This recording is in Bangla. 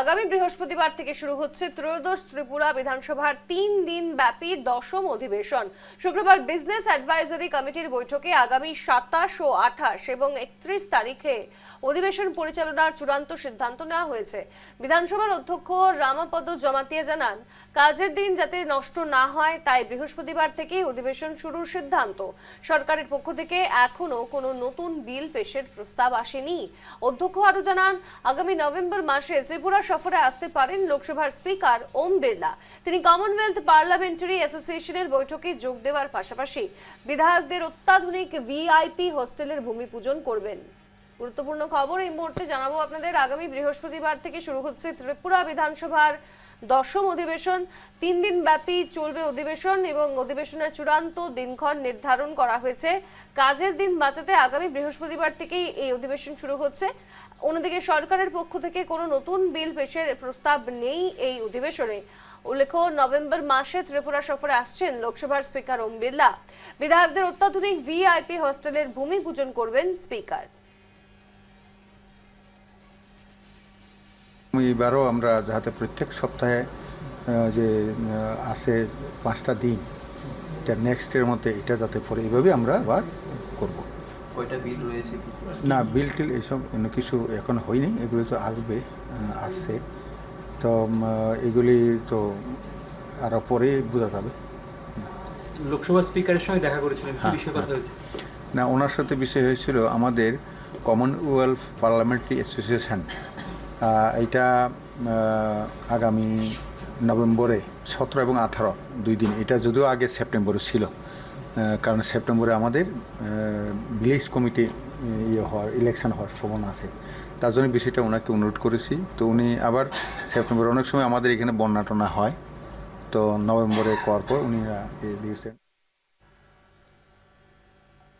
আগামী বৃহস্পতিবার থেকে শুরু হচ্ছে ত্রয়োদশ ত্রিপুরা বিধানসভার 3 দিন ব্যাপী 10ম অধিবেশন। শুক্রবার বিজনেস অ্যাডভাইজারি কমিটির বৈঠকে আগামী 27 ও 28 এবং 31 তারিখে অধিবেশন পরিচালনার চূড়ান্ত সিদ্ধান্ত নেওয়া হয়েছে। বিধানসভার অধ্যক্ষ রামাপদ জমাতিয়া জানান, কাজের দিন যাতে নষ্ট না হয় তাই বৃহস্পতিবার থেকেই অধিবেশন শুরুর সিদ্ধান্ত। সরকারের পক্ষ থেকে এখনো কোনো নতুন বিল পেশের প্রস্তাব আসেনি। অধ্যক্ষ আরো জানান, আগামী নভেম্বর মাসে ত্রিপুরা সফরে আসতে পারেন লোকসভার স্পিকার ওম বিড়লা। তিনি কমনওয়েলথ পার্লামেন্টারি অ্যাসোসিয়েশনের বৈঠকে যোগ দেওয়ার পাশাপাশি বিধায়কদের অত্যাধুনিক ভিআইপি হোস্টেলের ভূমি পূজন করবেন। গুরুত্বপূর্ণ খবর এই মুহূর্তে জানাবো আপনাদের। আগামী বৃহস্পতিবার থেকে শুরু হচ্ছে ত্রিপুরা বিধানসভার 10ম অধিবেশন। 3 দিন ব্যাপী চলবে অধিবেশন এবং অধিবেশনের চূড়ান্ত দিনক্ষণ নির্ধারণ করা হয়েছে। কাজের দিন বাঁচাতে আগামী বৃহস্পতিবার থেকেই এই অধিবেশন শুরু হচ্ছে। অন্যদিকে সরকারের পক্ষ থেকে কোনো নতুন বিল পেশের প্রস্তাব নেই এই অধিবেশনে। উল্লেখ্য, নভেম্বর মাসে ত্রিপুরা সফরে আসছেন লোকসভার স্পিকার ওম বিড়লা। বিধায়কদের অত্যাধুনিক ভিআইপি হোস্টেলের ভূমি পূজন করবেন স্পিকার। এবারও আমরা যাতে প্রত্যেক সপ্তাহে যে আছে 5টা দিন, এটা নেক্সটের মধ্যে এটা যাতে পরে এইভাবে আমরা আবার করব। কয়টা বিল রয়েছে? না, বিল টিল এইসব কিছু এখন হয়নি, এগুলি তো আসছে তো এগুলি তো আরও পরে বোঝা যাবে। লোকসভা স্পিকারের সঙ্গে দেখা করেছিলেন, কি বিষয়ে কথা হয়েছে? না, ওনার সাথে বিষয় হয়েছিল আমাদের কমনওয়েলথ পার্লামেন্টারি অ্যাসোসিয়েশন, এটা আগামী নভেম্বরে 17 এবং 18 2 দিন, এটা যদিও আগে সেপ্টেম্বরে ছিল, কারণ সেপ্টেম্বরে আমাদের ভিলেজ কমিটি ইলেকশন হওয়ার সম্ভাবনা আছে। তার জন্য বিষয়টা ওনাকে অনুরোধ করেছি। তো উনি আবার সেপ্টেম্বরে অনেক সময় আমাদের এখানে বন্যা টনা হয়, তো নভেম্বরে করার পর উনি দিয়েছেন।